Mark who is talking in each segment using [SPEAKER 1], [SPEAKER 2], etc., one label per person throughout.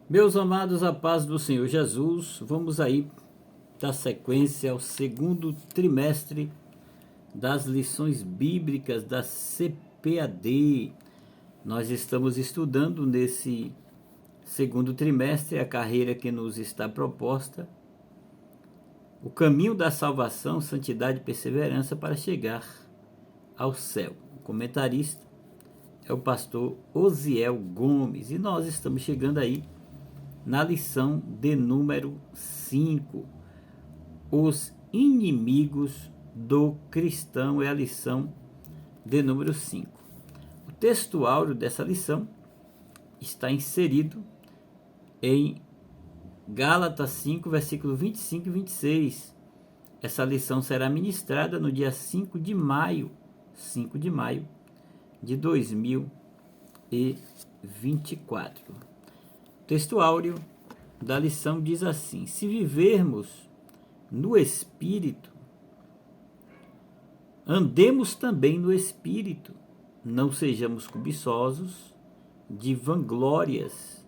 [SPEAKER 1] Meus amados, a paz do Senhor Jesus, vamos aí dar sequência ao segundo trimestre das lições bíblicas da CPAD. Nós estamos estudando nesse segundo trimestre a carreira que nos está proposta, o caminho da salvação, santidade e perseverança para chegar ao céu. O comentarista é o pastor Osiel Gomes e nós estamos chegando aí na lição de número 5, os inimigos do cristão, é a lição de número 5. O texto áureo dessa lição está inserido em Gálatas 5, versículo 25 e 26. Essa lição será ministrada no dia 5 de maio de 2024. O texto áureo da lição diz assim: se vivermos no Espírito, andemos também no Espírito, não sejamos cobiçosos de vanglórias,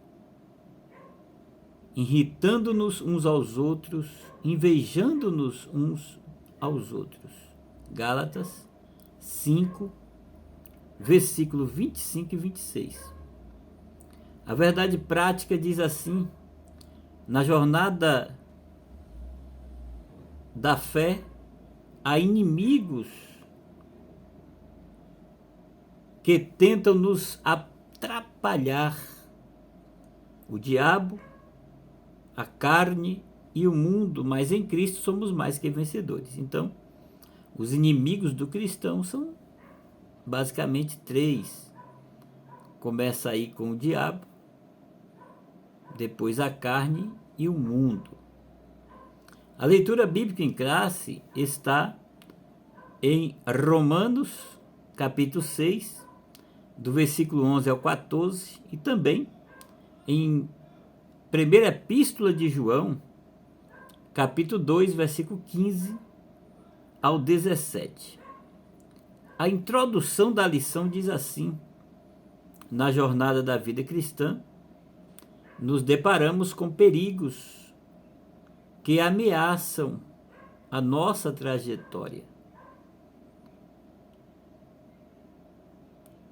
[SPEAKER 1] irritando-nos uns aos outros, invejando-nos uns aos outros. Gálatas 5, versículo 25 e 26. A verdade prática diz assim: na jornada da fé, há inimigos que tentam nos atrapalhar. O diabo, a carne e o mundo, mas em Cristo somos mais que vencedores. Então, os inimigos do cristão são basicamente três. Começa aí com o diabo, depois a carne e o mundo. A leitura bíblica em classe está em Romanos, capítulo 6, do versículo 11 ao 14, e também em primeira epístola de João, capítulo 2, versículo 15 ao 17. A introdução da lição diz assim: na jornada da vida cristã, nos deparamos com perigos que ameaçam a nossa trajetória,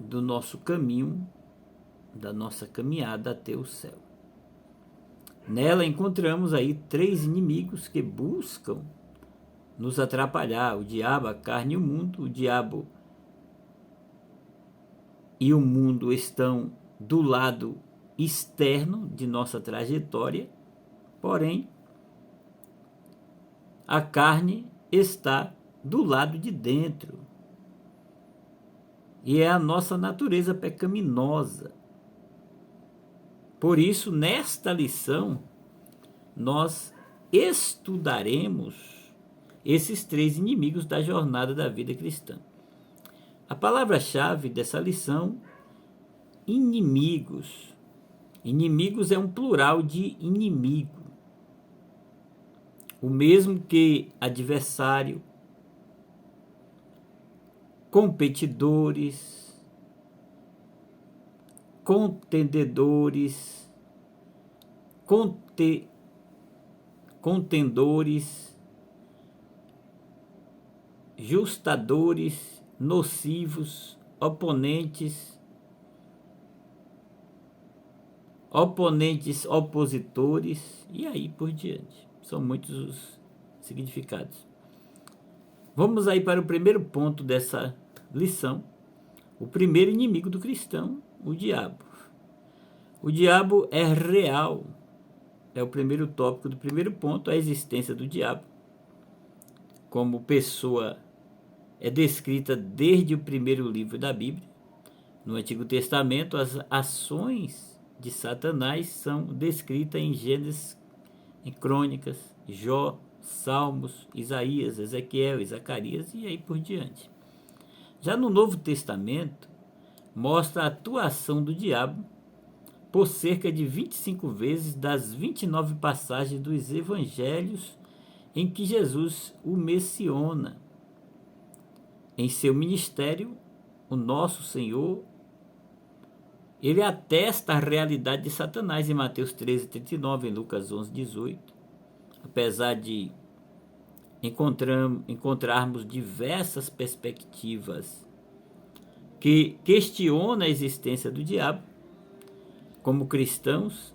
[SPEAKER 1] do nosso caminho, da nossa caminhada até o céu. Nela encontramos aí três inimigos que buscam nos atrapalhar: o diabo, a carne e o mundo. O diabo e o mundo estão do lado externo de nossa trajetória, porém a carne está do lado de dentro e é a nossa natureza pecaminosa. Por isso, nesta lição, nós estudaremos esses três inimigos da jornada da vida cristã. A palavra-chave dessa lição: inimigos. Inimigos é um plural de inimigo, o mesmo que adversário, competidores, contendedores, contendores, justadores, nocivos, oponentes, opositores, e aí por diante. São muitos os significados. Vamos aí para o primeiro ponto dessa lição. O primeiro inimigo do cristão, o diabo. O diabo é real. É o primeiro tópico do primeiro ponto, a existência do diabo. Como pessoa é descrita desde o primeiro livro da Bíblia. No Antigo Testamento, as ações de Satanás são descritas em Gênesis, em Crônicas, Jó, Salmos, Isaías, Ezequiel, Zacarias e aí por diante. Já no Novo Testamento, mostra a atuação do diabo por cerca de 25 vezes das 29 passagens dos evangelhos em que Jesus o menciona. Em seu ministério, o nosso Senhor ele atesta a realidade de Satanás em Mateus 13:39, em Lucas 11:18. Apesar de encontrarmos diversas perspectivas que questionam a existência do diabo, como cristãos,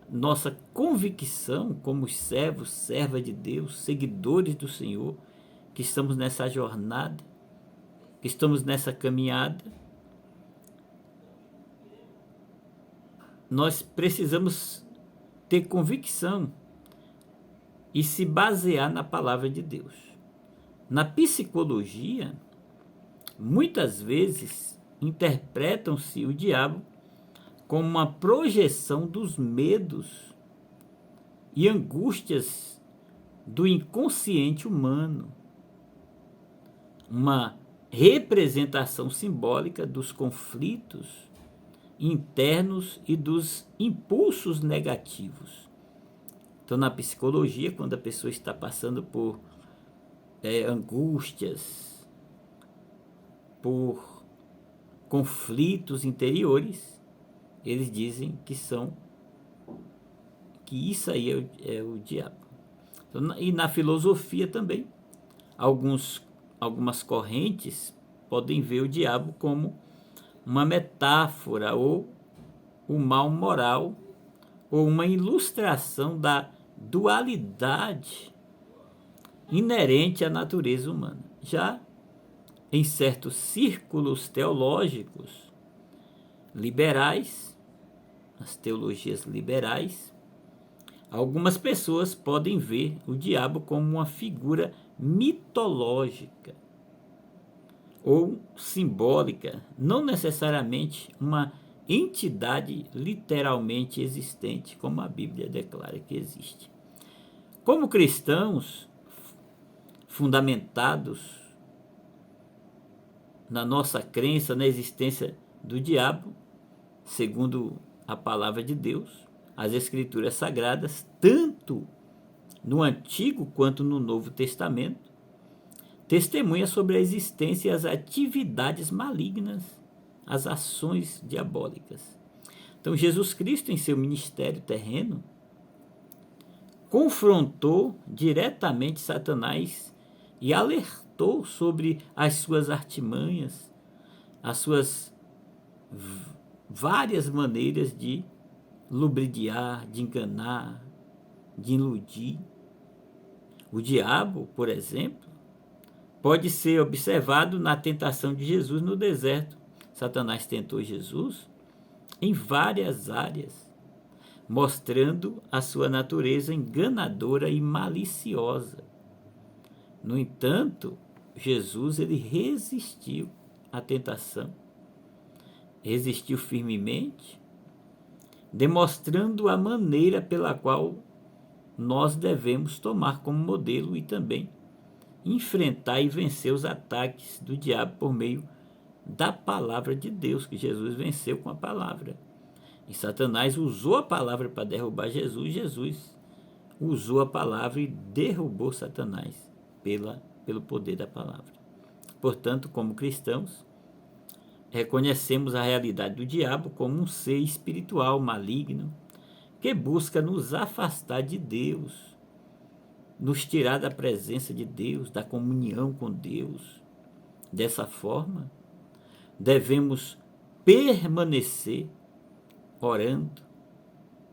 [SPEAKER 1] nossa convicção como servos, servas de Deus, seguidores do Senhor, que estamos nessa jornada, que estamos nessa caminhada, nós precisamos ter convicção e se basear na palavra de Deus. Na psicologia, muitas vezes interpretam-se o diabo como uma projeção dos medos e angústias do inconsciente humano, uma representação simbólica dos conflitos internos e dos impulsos negativos. Então, na psicologia, quando a pessoa está passando por angústias, por conflitos interiores, eles dizem que isso aí é o diabo. Então, e na filosofia também, algumas correntes podem ver o diabo como uma metáfora ou o mal moral ou uma ilustração da dualidade inerente à natureza humana. Já em certos círculos teológicos liberais, as teologias liberais, algumas pessoas podem ver o diabo como uma figura mitológica ou simbólica, não necessariamente uma entidade literalmente existente, como a Bíblia declara que existe. Como cristãos fundamentados na nossa crença na existência do diabo, segundo a palavra de Deus, as Escrituras Sagradas, tanto no Antigo quanto no Novo Testamento, testemunha sobre a existência e as atividades malignas, as ações diabólicas. Então, Jesus Cristo, em seu ministério terreno, confrontou diretamente Satanás e alertou sobre as suas artimanhas, as suas várias maneiras de ludibriar, de enganar, de iludir. O diabo, por exemplo, pode ser observado na tentação de Jesus no deserto. Satanás tentou Jesus em várias áreas, mostrando a sua natureza enganadora e maliciosa. No entanto, Jesus ele resistiu à tentação, resistiu firmemente, demonstrando a maneira pela qual nós devemos tomar como modelo e também enfrentar e vencer os ataques do diabo por meio da palavra de Deus, que Jesus venceu com a palavra. E Satanás usou a palavra para derrubar Jesus, Jesus usou a palavra e derrubou Satanás pelo poder da palavra. Portanto, como cristãos, reconhecemos a realidade do diabo como um ser espiritual maligno que busca nos afastar de Deus, nos tirar da presença de Deus, da comunhão com Deus. Dessa forma, devemos permanecer orando,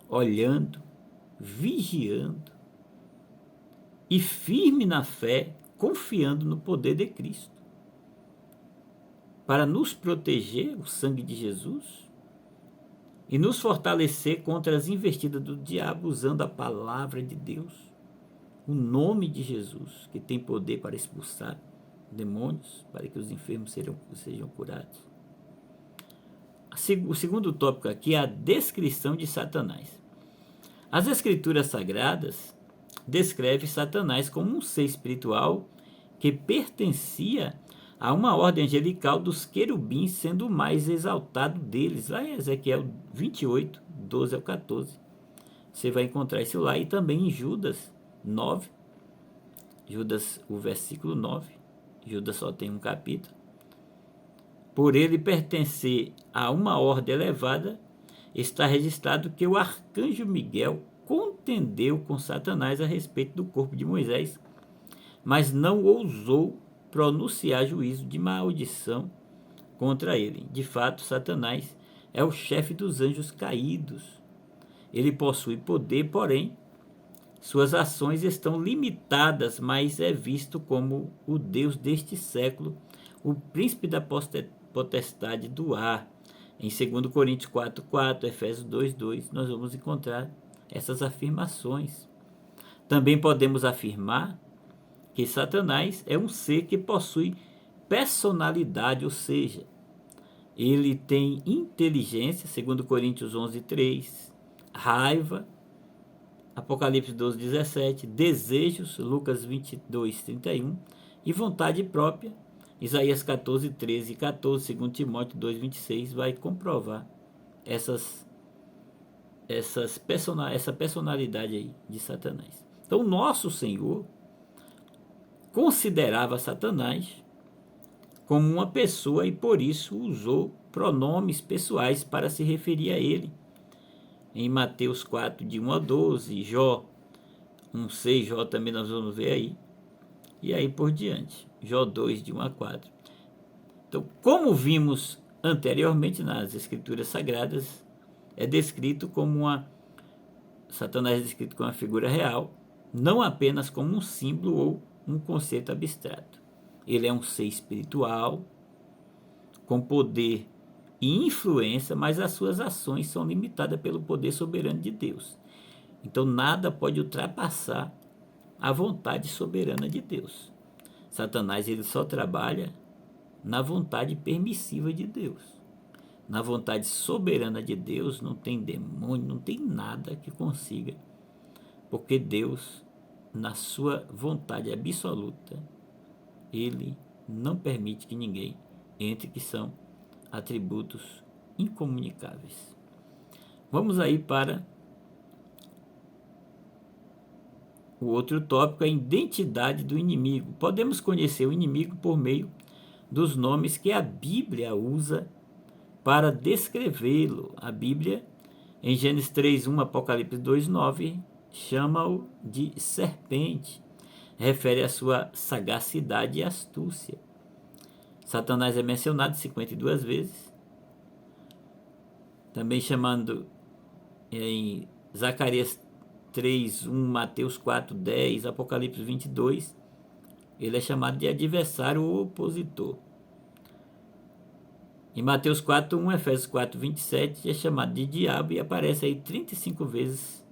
[SPEAKER 1] olhando, vigiando e firme na fé, confiando no poder de Cristo, para nos proteger, o sangue de Jesus, e nos fortalecer contra as investidas do diabo, usando a palavra de Deus, o nome de Jesus, que tem poder para expulsar demônios, para que os enfermos sejam curados. O segundo tópico aqui é a descrição de Satanás. As Escrituras Sagradas descrevem Satanás como um ser espiritual que pertencia a uma ordem angelical dos querubins, sendo o mais exaltado deles. Lá em Ezequiel 28, 12 ao 14. Você vai encontrar isso lá, e também em Judas 9. Judas, o versículo 9. Judas só tem um capítulo. por ele pertencer a uma ordem elevada, está registrado que o arcanjo Miguel contendeu com Satanás a respeito do corpo de Moisés, mas não ousou pronunciar juízo de maldição contra ele. De fato, Satanás é o chefe dos anjos caídos. Ele possui poder, porém, suas ações estão limitadas, mas é visto como o Deus deste século, o príncipe da potestade do ar. Em 2 Coríntios 4:4, Efésios 2:2, nós vamos encontrar essas afirmações. Também podemos afirmar que Satanás é um ser que possui personalidade, ou seja, ele tem inteligência, 2 Coríntios 11:3, raiva, Apocalipse 12:17, desejos, Lucas 22:31, e vontade própria, Isaías 14:13 e 14, 2 Timóteo 2:26, vai comprovar essa personalidade aí de Satanás. Então, nosso Senhor considerava Satanás como uma pessoa e por isso usou pronomes pessoais para se referir a ele. Em Mateus 4, de 1 a 12, Jó 1:6, Jó também nós vamos ver aí, e aí por diante, Jó 2, de 1 a 4. Então, como vimos anteriormente nas Escrituras Sagradas, é descrito como Satanás é descrito como uma figura real, não apenas como um símbolo ou um conceito abstrato. Ele é um ser espiritual, com poder e influência, mas as suas ações são limitadas pelo poder soberano de Deus. Então nada pode ultrapassar a vontade soberana de Deus. Satanás ele só trabalha na vontade permissiva de Deus. Na vontade soberana de Deus não tem demônio, não tem nada que consiga, porque Deus, na sua vontade absoluta, ele não permite que ninguém entre, que são atributos incomunicáveis. Vamos aí para o outro tópico, a identidade do inimigo. Podemos conhecer o inimigo por meio dos nomes que a Bíblia usa para descrevê-lo. A Bíblia, em Gênesis 3:1, Apocalipse 2:9, chama-o de serpente. Refere a sua sagacidade e astúcia. Satanás é mencionado 52 vezes, também chamando em Zacarias 3:1, Mateus 4:10, Apocalipse 22, ele é chamado de adversário ou opositor. Em Mateus 4:1, Efésios 4:27, é chamado de diabo e aparece aí 35 vezes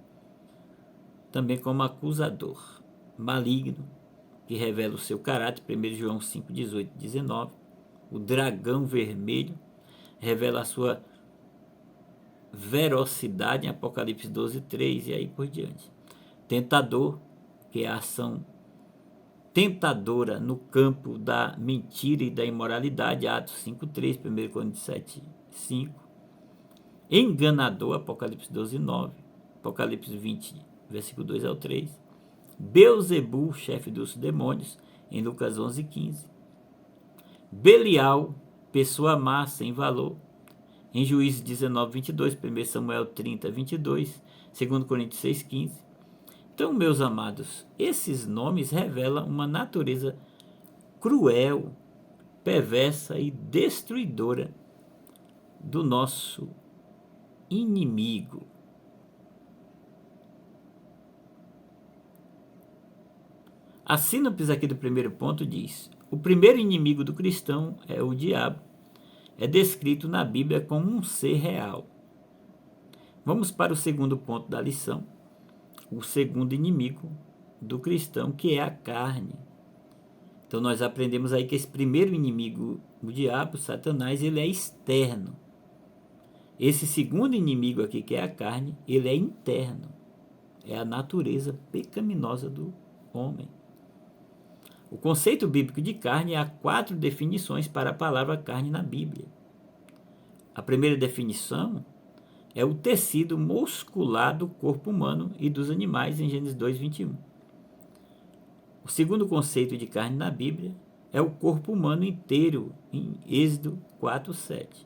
[SPEAKER 1] também como acusador, maligno, que revela o seu caráter, 1 João 5:18 e 19. O dragão vermelho revela a sua velocidade em Apocalipse 12:3 e aí por diante. Tentador, que é a ação tentadora no campo da mentira e da imoralidade, Atos 5:3, 1 Coríntios 7:5. Enganador, Apocalipse 12:9, Apocalipse 20, versículo 2 ao 3. Beelzebul, chefe dos demônios, em Lucas 11:15. Belial, pessoa má, sem valor, em Juízes 19:22, 1 Samuel 30:22, 2 Coríntios 6:15. Então, meus amados, esses nomes revelam uma natureza cruel, perversa e destruidora do nosso inimigo. A sinopse aqui do primeiro ponto diz: o primeiro inimigo do cristão é o diabo. É descrito na Bíblia como um ser real. Vamos para o segundo ponto da lição. O segundo inimigo do cristão, que é a carne. Então nós aprendemos aí que esse primeiro inimigo, o diabo, Satanás, ele é externo. Esse segundo inimigo aqui, que é a carne, ele é interno. É a natureza pecaminosa do homem. O conceito bíblico de carne, há 4 definições para a palavra carne na Bíblia. A primeira definição é o tecido muscular do corpo humano e dos animais, em Gênesis 2:21. O segundo conceito de carne na Bíblia é o corpo humano inteiro, em Êxodo 4:7.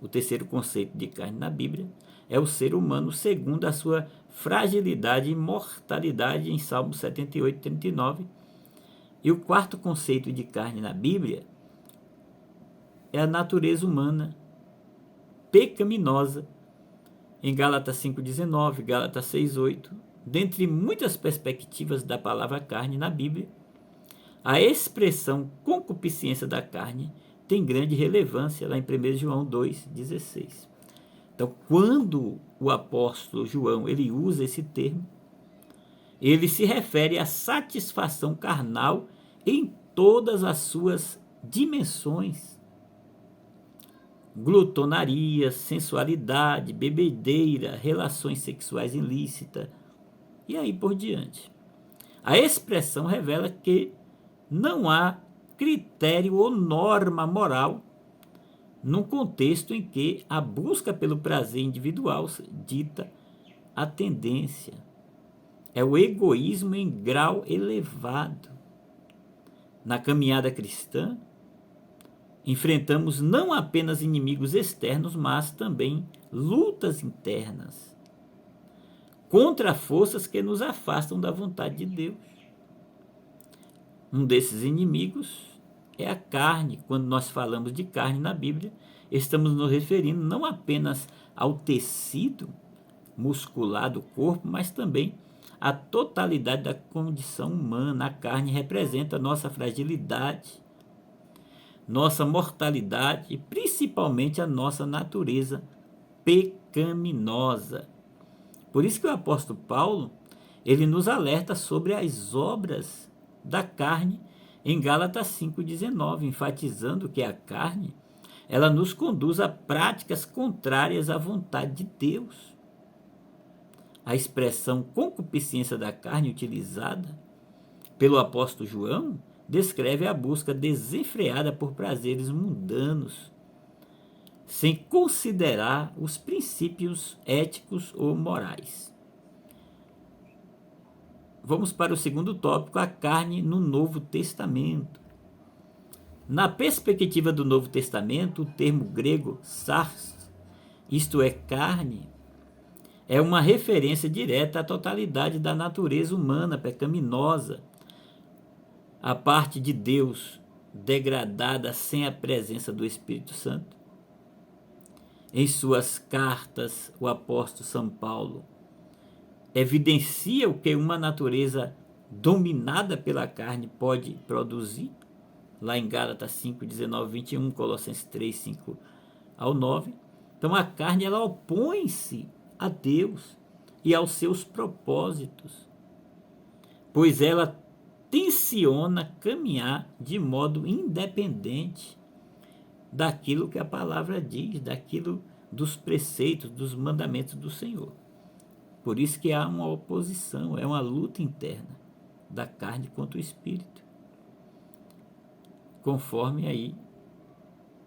[SPEAKER 1] O terceiro conceito de carne na Bíblia é o ser humano segundo a sua fragilidade e mortalidade, em Salmo 78:39. E o quarto conceito de carne na Bíblia é a natureza humana pecaminosa, em Gálatas 5:19, Gálatas 6:8. Dentre muitas perspectivas da palavra carne na Bíblia, a expressão concupiscência da carne tem grande relevância lá em 1 João 2,16. Então, quando o apóstolo João ele usa esse termo, ele se refere à satisfação carnal em todas as suas dimensões. Glutonaria, sensualidade, bebedeira, relações sexuais ilícitas e aí por diante. A expressão revela que não há critério ou norma moral num contexto em que a busca pelo prazer individual dita a tendência. É o egoísmo em grau elevado. Na caminhada cristã, enfrentamos não apenas inimigos externos, mas também lutas internas contra forças que nos afastam da vontade de Deus. Um desses inimigos é a carne. Quando nós falamos de carne na Bíblia, estamos nos referindo não apenas ao tecido muscular do corpo, mas também à totalidade da condição humana. A carne representa a nossa fragilidade, nossa mortalidade e principalmente a nossa natureza pecaminosa. Por isso que o apóstolo Paulo, ele nos alerta sobre as obras da carne em Gálatas 5,19, enfatizando que a carne, ela nos conduz a práticas contrárias à vontade de Deus. A expressão concupiscência da carne utilizada pelo apóstolo João descreve a busca desenfreada por prazeres mundanos, sem considerar os princípios éticos ou morais. Vamos para o segundo tópico, a carne no Novo Testamento. Na perspectiva do Novo Testamento, o termo grego sarx, isto é, carne, é uma referência direta à totalidade da natureza humana pecaminosa, a parte de Deus degradada sem a presença do Espírito Santo. Em suas cartas, o apóstolo São Paulo evidencia o que uma natureza dominada pela carne pode produzir, lá em Gálatas 5, 19, 21, Colossenses 3, 5 ao 9. Então a carne ela opõe-se a Deus e aos seus propósitos, pois ela tenciona caminhar de modo independente daquilo que a palavra diz, daquilo dos preceitos, dos mandamentos do Senhor. Por isso que há uma oposição, é uma luta interna da carne contra o espírito, conforme aí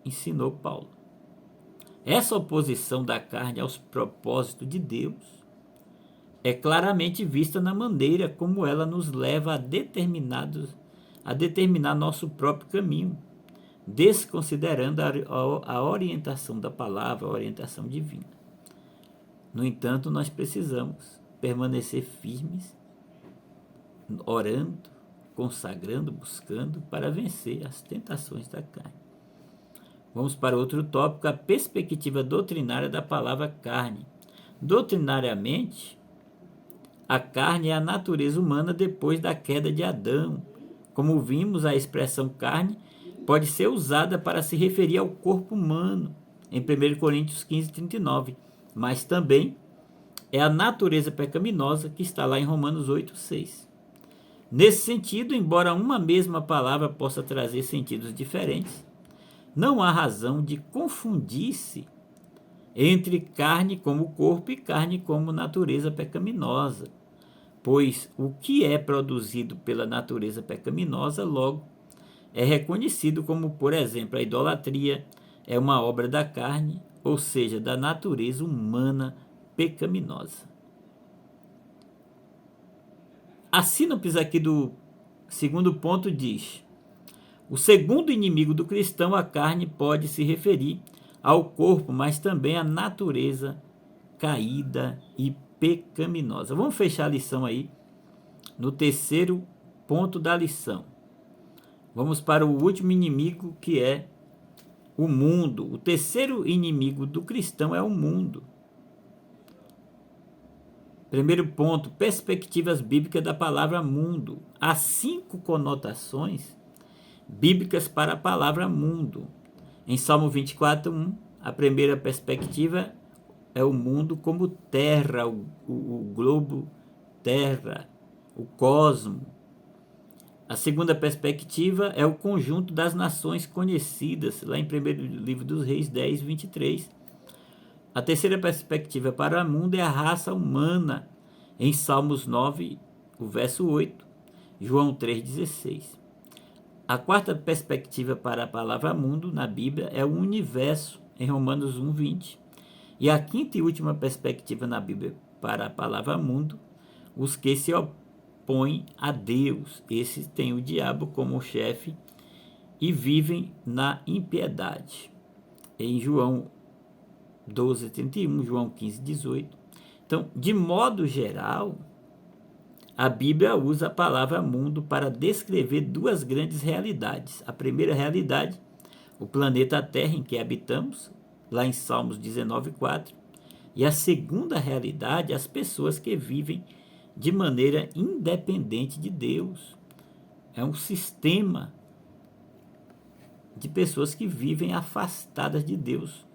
[SPEAKER 1] ensinou Paulo. Essa oposição da carne aos propósitos de Deus é claramente vista na maneira como ela nos leva a determinar nosso próprio caminho, desconsiderando a orientação da palavra, a orientação divina. No entanto, nós precisamos permanecer firmes, orando, consagrando, buscando para vencer as tentações da carne. Vamos para outro tópico, a perspectiva doutrinária da palavra carne. Doutrinariamente, a carne é a natureza humana depois da queda de Adão. Como vimos, a expressão carne pode ser usada para se referir ao corpo humano, em 1 Coríntios 15, 39, mas também é a natureza pecaminosa que está lá em Romanos 8, 6. Nesse sentido, embora uma mesma palavra possa trazer sentidos diferentes, não há razão de confundir-se entre carne como corpo e carne como natureza pecaminosa, pois o que é produzido pela natureza pecaminosa logo é reconhecido como, por exemplo, a idolatria é uma obra da carne, ou seja, da natureza humana pecaminosa. A sínopse aqui do segundo ponto diz: O segundo inimigo do cristão, a carne, pode se referir ao corpo, mas também à natureza caída e pecaminosa. Vamos fechar a lição aí no terceiro ponto da lição. Vamos para o último inimigo, que é o mundo. O terceiro inimigo do cristão é o mundo. Primeiro ponto, perspectivas bíblicas da palavra mundo. Há 5 conotações bíblicas para a palavra mundo. Em Salmo 24:1, a primeira perspectiva é o mundo como terra, o globo terra, o cosmo. A segunda perspectiva é o conjunto das nações conhecidas, lá em 1º livro dos Reis 10:23. A terceira perspectiva para o mundo é a raça humana, em Salmos 9, o verso 8, João 3:16. A quarta perspectiva para a palavra mundo na Bíblia é o universo, em Romanos 1:20. E a quinta e última perspectiva na Bíblia para a palavra mundo, os que se opõem a Deus. Esses têm o diabo como chefe e vivem na impiedade. Em João 12:31, João 15:18. Então, de modo geral, a Bíblia usa a palavra mundo para descrever 2 grandes realidades. A primeira realidade, o planeta Terra em que habitamos, lá em Salmos 19:4. E a segunda realidade, as pessoas que vivem de maneira independente de Deus. É um sistema de pessoas que vivem afastadas de Deus,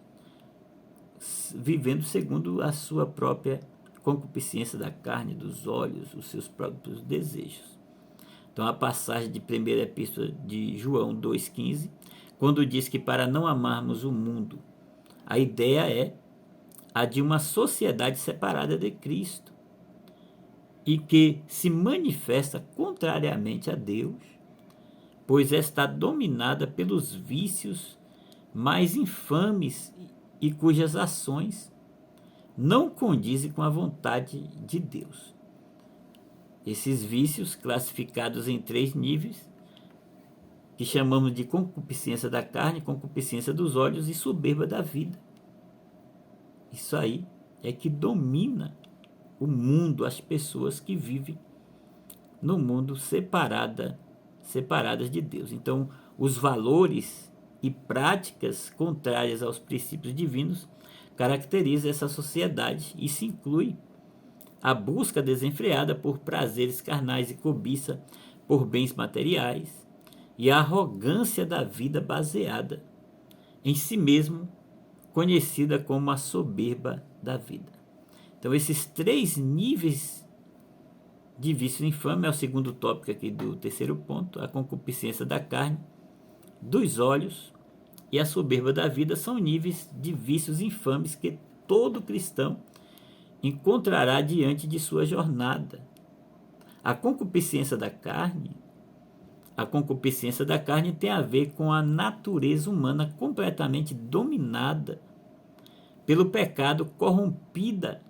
[SPEAKER 1] vivendo segundo a sua própria concupiscência da carne, dos olhos, os seus próprios desejos. Então, a passagem de 1ª Epístola de João 2,15, quando diz que para não amarmos o mundo, a ideia é a de uma sociedade separada de Cristo e que se manifesta contrariamente a Deus, pois está dominada pelos vícios mais infames e cujas ações não condizem com a vontade de Deus. Esses vícios, classificados em 3 níveis, que chamamos de concupiscência da carne, concupiscência dos olhos e soberba da vida. Isso aí é que domina o mundo, as pessoas que vivem no mundo separadas de Deus. Então, os valores e práticas contrárias aos princípios divinos caracterizam essa sociedade. Isso inclui a busca desenfreada por prazeres carnais e cobiça por bens materiais e a arrogância da vida baseada em si mesmo, conhecida como a soberba da vida. Então, esses 3 níveis de vício infame é o segundo tópico aqui do terceiro ponto. A concupiscência da carne, dos olhos e a soberba da vida são níveis de vícios infames que todo cristão encontrará diante de sua jornada. A concupiscência da carne tem a ver com a natureza humana completamente dominada pelo pecado, corrompida,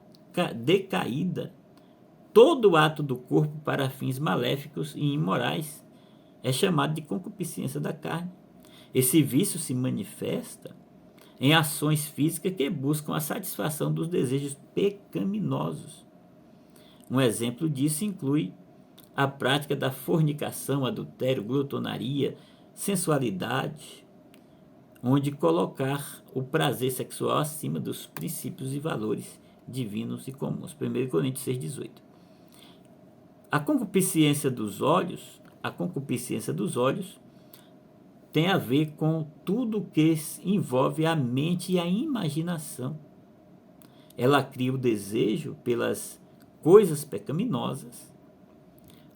[SPEAKER 1] decaída. Todo ato do corpo para fins maléficos e imorais é chamado de concupiscência da carne. Esse vício se manifesta em ações físicas que buscam a satisfação dos desejos pecaminosos. Um exemplo disso inclui a prática da fornicação, adultério, glutonaria, sensualidade, onde colocar o prazer sexual acima dos princípios e valores divinos e comuns. 1 Coríntios 6,18. A concupiscência dos olhos tem a ver com tudo que envolve a mente e a imaginação. Ela cria o desejo pelas coisas pecaminosas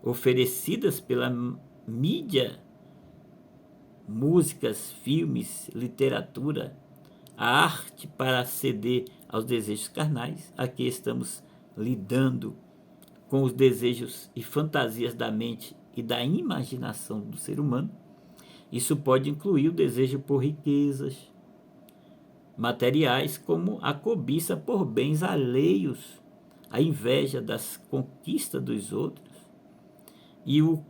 [SPEAKER 1] oferecidas pela mídia, músicas, filmes, literatura, a arte para ceder aos desejos carnais. Aqui estamos lidando com os desejos e fantasias da mente e da imaginação do ser humano. Isso pode incluir o desejo por riquezas materiais, como a cobiça por bens alheios, a inveja das conquistas dos outros e o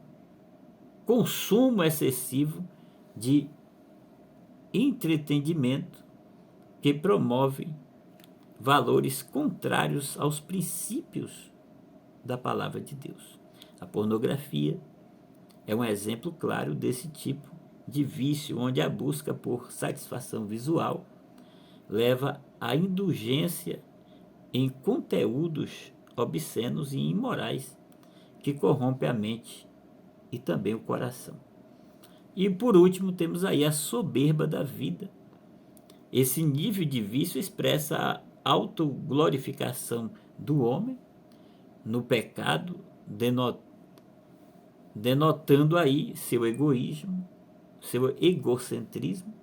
[SPEAKER 1] consumo excessivo de entretenimento que promove valores contrários aos princípios da palavra de Deus. A pornografia é um exemplo claro desse tipo de vício, onde a busca por satisfação visual leva à indulgência em conteúdos obscenos e imorais que corrompem a mente e também o coração. E por último, temos aí a soberba da vida. Esse nível de vício expressa a autoglorificação do homem no pecado, denotando aí seu egoísmo, seu egocentrismo,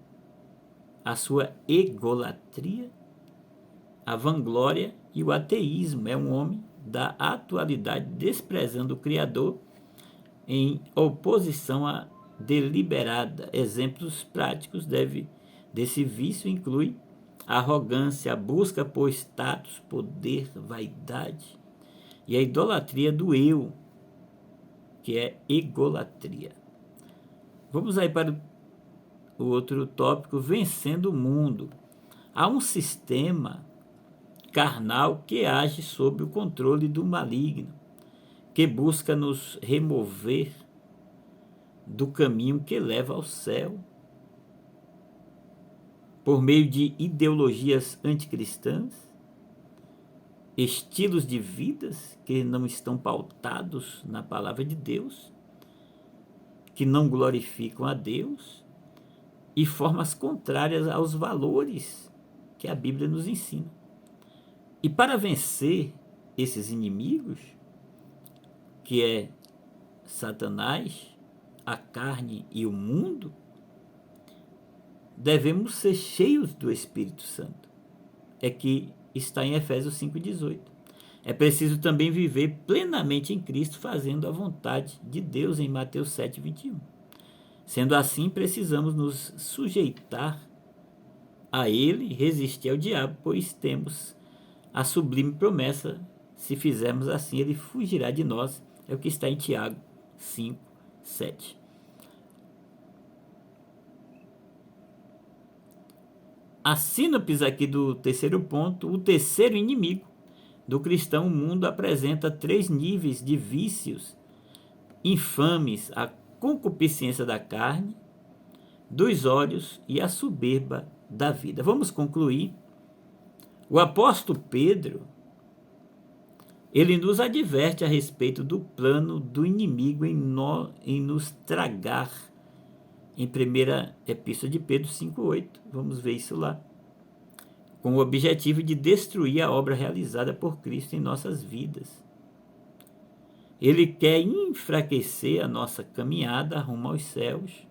[SPEAKER 1] a sua egolatria, a vanglória e o ateísmo. É um homem da atualidade desprezando o Criador em oposição à deliberada. Exemplos práticos desse vício incluem a arrogância, a busca por status, poder, vaidade e a idolatria do eu, que é egolatria. Vamos aí para o outro tópico, vencendo o mundo. Há um sistema carnal que age sob o controle do maligno, que busca nos remover do caminho que leva ao céu, por meio de ideologias anticristãs, estilos de vidas que não estão pautados na palavra de Deus, que não glorificam a Deus, e formas contrárias aos valores que a Bíblia nos ensina. E para vencer esses inimigos, que é Satanás, a carne e o mundo, devemos ser cheios do Espírito Santo. É que está em Efésios 5,18. É preciso também viver plenamente em Cristo, fazendo a vontade de Deus em Mateus 7,21. Sendo assim, precisamos nos sujeitar a Ele e resistir ao diabo, pois temos a sublime promessa: se fizermos assim, ele fugirá de nós. É o que está em Tiago 5,7. A sínopse aqui do terceiro ponto: o terceiro inimigo do cristão. O mundo apresenta 3 níveis de vícios infames: a concupiscência da carne, dos olhos e a soberba da vida. Vamos concluir. O apóstolo Pedro, ele nos adverte a respeito do plano do inimigo em nos tragar, em 1ª Epístola de Pedro 5,8. Vamos ver isso lá. Com o objetivo de destruir a obra realizada por Cristo em nossas vidas. Ele quer enfraquecer a nossa caminhada rumo aos céus.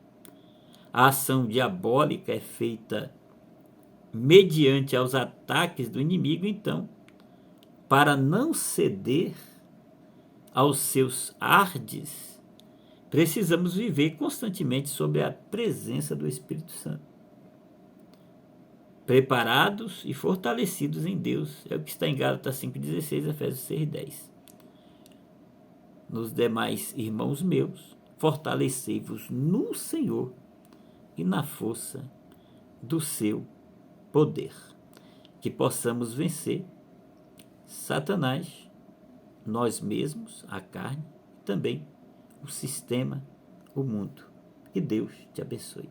[SPEAKER 1] A ação diabólica é feita mediante aos ataques do inimigo. Então, para não ceder aos seus ardes, precisamos viver constantemente sob a presença do Espírito Santo, preparados e fortalecidos em Deus. É o que está em Gálatas 5,16, Efésios 6,10. Nos demais, irmãos meus, fortalecei-vos no Senhor e na força do seu poder, que possamos vencer Satanás, nós mesmos, a carne, e também o sistema, o mundo. Que Deus te abençoe.